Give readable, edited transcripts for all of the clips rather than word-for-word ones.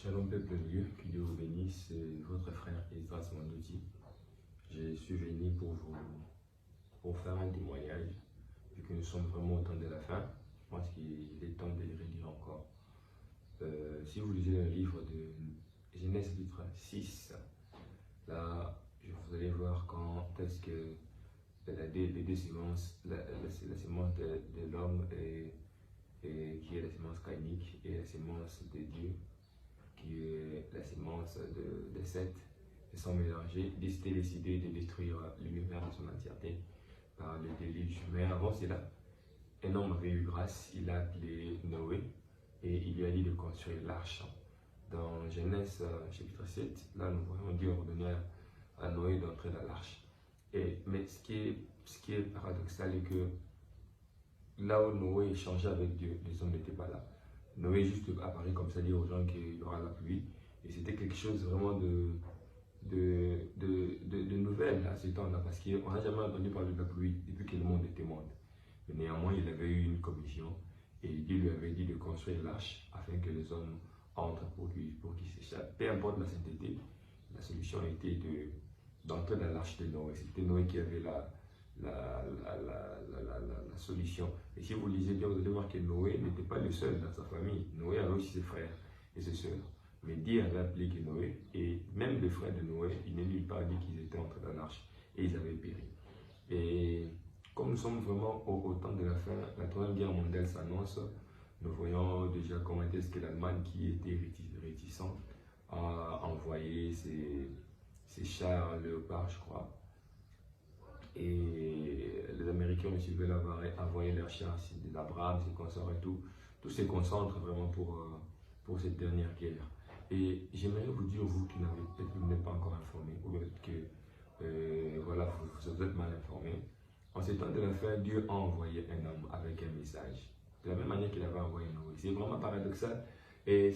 Shalom peuple de Dieu, que Dieu vous bénisse, c'est votre frère Esdras Mandouti. Je suis venu pour faire un témoignage, vu que nous sommes vraiment au temps de la fin. Je pense qu'il est temps de le redire encore. Si vous lisez le livre de Genèse chapitre 6, là, vous allez voir quand est-ce que les deux semences, la semence de l'homme qui est la semence caïnique et la semence de Dieu, qui est la semence de Seth, se sont mélangés, décidé de détruire l'univers dans son entièreté par le déluge. Mais avant cela, un homme avait eu grâce, il a appelé Noé et il lui a dit de construire l'arche. Dans Genèse chapitre 7, là nous voyons Dieu ordonner à Noé d'entrer dans l'arche. Mais ce qui est paradoxal est que là où Noé échangeait avec Dieu, les hommes n'étaient pas là. Noé juste apparu comme ça, dire aux gens qu'il y aura la pluie. Et c'était quelque chose vraiment de nouvelle à ce temps-là, parce qu'on n'a jamais entendu parler de la pluie depuis que le monde était monde. Mais néanmoins, il avait eu une commission et Dieu lui avait dit de construire l'arche afin que les hommes entrent pour qu'ils s'échappent. Peu importe la sainteté, la solution était d'entrer dans l'arche de Noé. C'était Noé qui avait la solution. Et si vous lisez bien, vous allez voir que Noé n'était pas le seul dans sa famille. Noé avait aussi ses frères et ses sœurs. Mais Dieu avait appelé que Noé, et même les frères de Noé, il ne lui pas dit qu'ils étaient entrés dans l'arche et ils avaient péri. Et comme nous sommes vraiment au temps de la fin, la Troisième Guerre mondiale s'annonce. Nous voyons déjà comment est-ce que l'Allemagne, qui était réticente, a envoyé ses chars léopards, je crois. Et les Américains aussi veulent envoyer leurs chars, des Abrams, des consorts et tout. Tout se concentre vraiment pour cette dernière guerre. Et j'aimerais vous dire, vous qui n'êtes pas encore informés, ou peut-être que voilà, vous êtes mal informés. En ces temps de la fin, Dieu a envoyé un homme avec un message. De la même manière qu'il avait envoyé Noé. C'est vraiment paradoxal et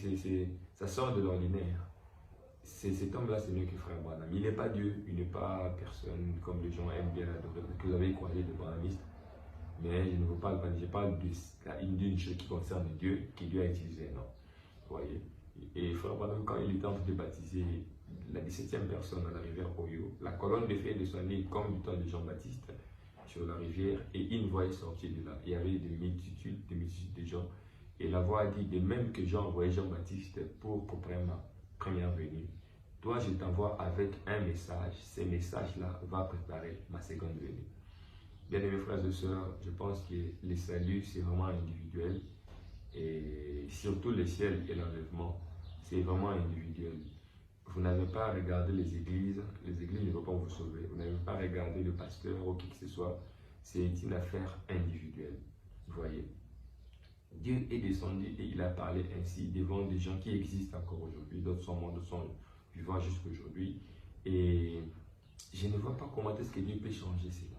ça sort de l'ordinaire. Cet homme-là, c'est mieux que frère Branham. Il n'est pas Dieu, il n'est pas personne comme les gens aiment bien l'adorer. Parce que vous avez croisé de Branhamistes. Mais je ne vous parle pas, je parle d'une chose qui concerne Dieu, que Dieu a utilisé. Non. Vous voyez. Et frère Branham, quand il était en train de baptiser la 17e personne à la rivière Oyo, la colonne de feu descendait comme du temps de Jean-Baptiste sur la rivière et une voix est sortie de là. Il y avait des multitudes de gens. Et la voix a dit, de même que Jean envoyait Jean-Baptiste pour ma première venue, toi je t'envoie avec un message. Ce message-là va préparer ma seconde venue. Bien aimés frères et sœurs, je pense que le salut c'est vraiment individuel. Et surtout le ciel et l'enlèvement, c'est vraiment individuel. Vous n'avez pas à regarder les églises ne vont pas vous sauver. Vous n'avez pas à regarder le pasteur ou qui que ce soit. C'est une affaire individuelle. Vous voyez. Dieu est descendu et il a parlé ainsi devant des gens qui existent encore aujourd'hui. D'autres sont morts, d'autres sont vivants jusqu'à aujourd'hui. Et je ne vois pas comment est-ce que Dieu peut changer cela.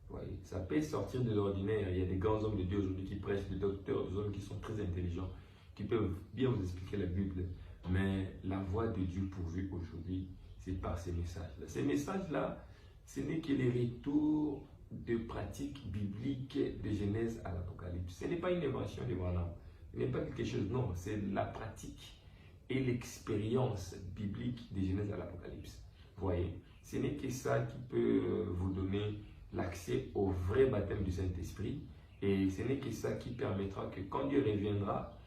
Vous voyez. Ça peut sortir de l'ordinaire. Il y a des grands hommes de Dieu aujourd'hui qui prêchent, des docteurs, des hommes qui sont très intelligents, qui peuvent bien vous expliquer la Bible. Mais la voix de Dieu pour vous aujourd'hui, c'est par ces messages-là. Ces messages-là, ce n'est que les retours de pratiques bibliques de Genèse à l'Apocalypse. Ce n'est pas une invention de Branham. Ce n'est pas quelque chose, non. C'est la pratique et l'expérience biblique de Genèse à l'Apocalypse. Vous voyez, ce n'est que ça qui peut vous donner l'accès au vrai baptême du Saint-Esprit. Et ce n'est que ça qui permettra que quand Dieu reviendra,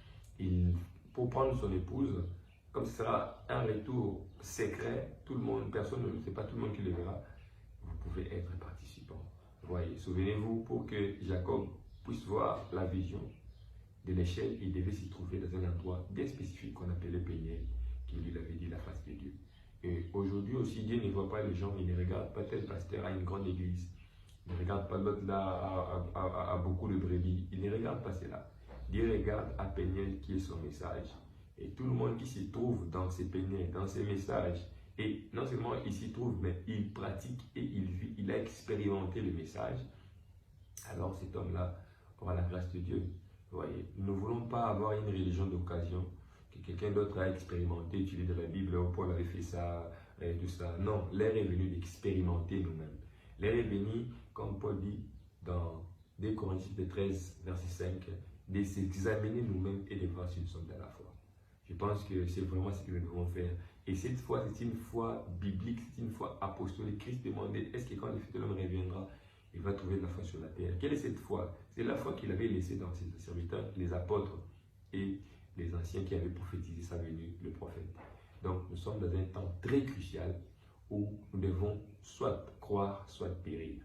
pour prendre son épouse, comme ce sera un retour secret, tout le monde, personne ne sait pas tout le monde qui le verra, vous pouvez être participant. Vous voyez, souvenez-vous, pour que Jacob puisse voir la vision de l'échelle, il devait s'y trouver dans un endroit bien spécifique qu'on appelait le Péniel, qui lui avait dit la face de Dieu. Et aujourd'hui aussi, Dieu ne voit pas les gens, il ne regarde pas tel pasteur à une grande église, il ne regarde pas l'autre là à beaucoup de brebis, il ne regarde pas cela. Dieu regarde à Péniel qui est son message. Et tout le monde qui s'y trouve dans ces péniels, dans ces messages, et non seulement il s'y trouve, mais il pratique et il vit, il a expérimenté le message, alors cet homme-là aura la grâce de Dieu. Vous voyez, nous ne voulons pas avoir une religion d'occasion, que quelqu'un d'autre a expérimenté, étudié de la Bible, où Paul avait fait ça, et tout ça. Non, l'heure est venue d'expérimenter nous-mêmes. L'heure est venue, comme Paul dit dans 2 Corinthiens 13, verset 5, de s'examiner nous-mêmes et de voir si nous sommes dans la foi. Je pense que c'est vraiment ce que nous devons faire. Et cette foi, c'est une foi biblique, c'est une foi apostolique. Christ demandait, est-ce que quand le Fils de l'homme reviendra, il va trouver de la foi sur la terre? Quelle est cette foi? C'est la foi qu'il avait laissée dans ses serviteurs, les apôtres et les anciens qui avaient prophétisé sa venue, le prophète. Donc nous sommes dans un temps très crucial où nous devons soit croire, soit périr.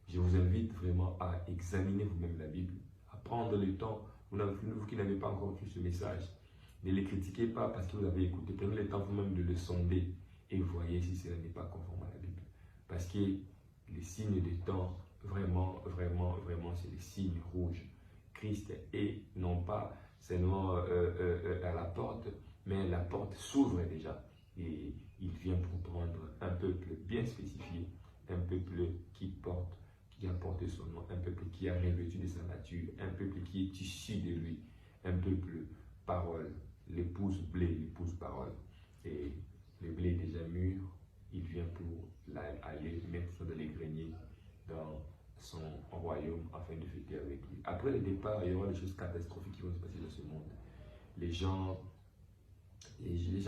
Je vous invite vraiment à examiner vous-même la Bible, à prendre le temps. Vous qui n'avez pas encore reçu ce message, ne les critiquez pas parce que vous avez écouté. Prenez le temps vous-même de le sonder et voyez si cela n'est pas conforme à la Bible. Parce que les signes des temps, vraiment, c'est les signes rouges. Christ est non pas seulement à la porte, mais la porte s'ouvre déjà. Et il vient pour prendre un peuple bien spécifié, un peuple qui a porté son nom, un peuple qui a revêtu de sa nature, un peuple qui est issu de lui, un peuple parole, l'épouse blé, l'épouse parole. Et le blé est déjà mûr, il vient pour aller mettre ça dans les greniers, dans son royaume, afin de fêter avec lui. Après le départ, il y aura des choses catastrophiques qui vont se passer dans ce monde. Les gens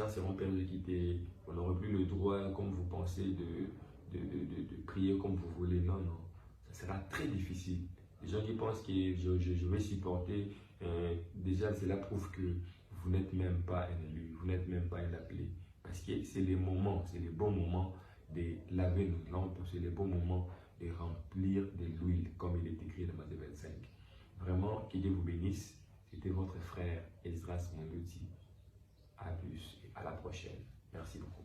seront persécutés, on n'aura plus le droit, comme vous pensez, de prier comme vous voulez. Non, non, ça sera très difficile. Les gens qui pensent que je vais supporter, déjà cela prouve que vous n'êtes même pas un élu, vous n'êtes même pas un appelé. Parce que c'est les moments, c'est les bons moments de laver nos lampes, c'est les bons moments de remplir de l'huile, comme il est écrit dans Matthieu 25. Vraiment, que Dieu vous bénisse. C'était votre frère Esdras Mondouti. À plus et à la prochaine. Merci beaucoup.